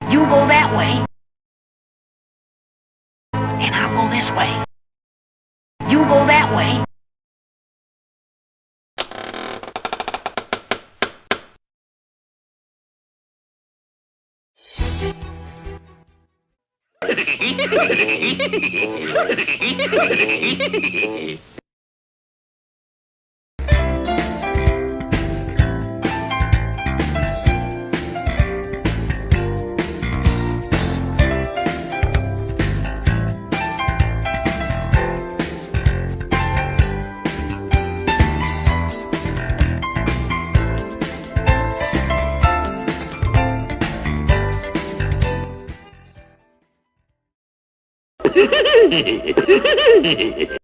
You go that way, and I'll go this way. You go that way.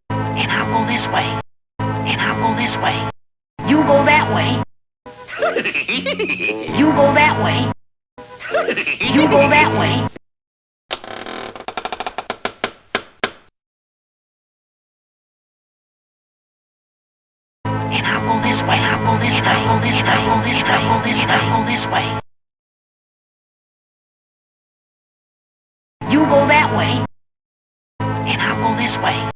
And I'll go this way. And I'll go this way. You go that way. You go that way. You go that way. And I'll go this way. I'll go this way. I'll go this way. I'll go this way. I'll go this way. I'll go this way. You go that way. And I'll go this way.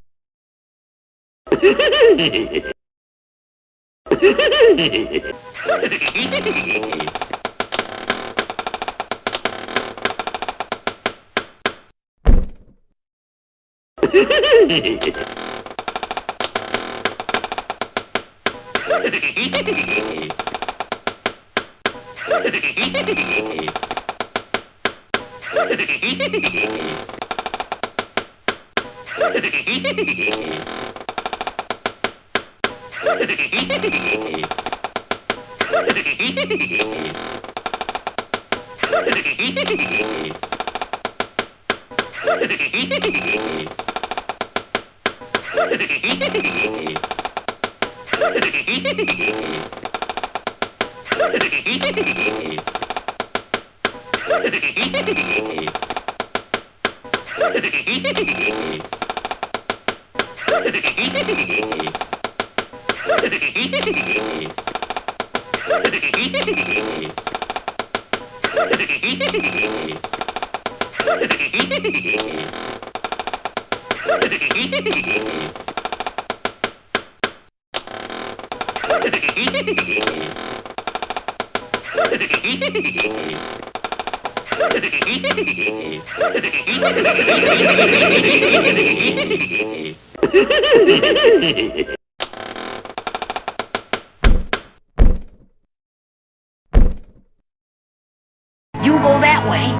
You go that way.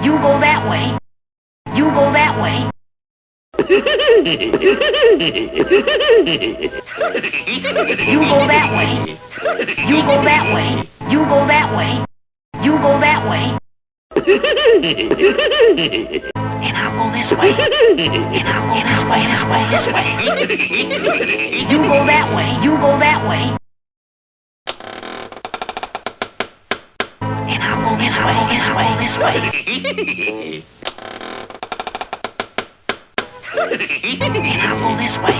You go that way. You go that way. You go that way. You go that way. You go that way. You go that way. And I'll go this way. And I'll go this way, this way, this way. You go that way. You go that way. And I'll go this way, this way, this way. And I'll go this way.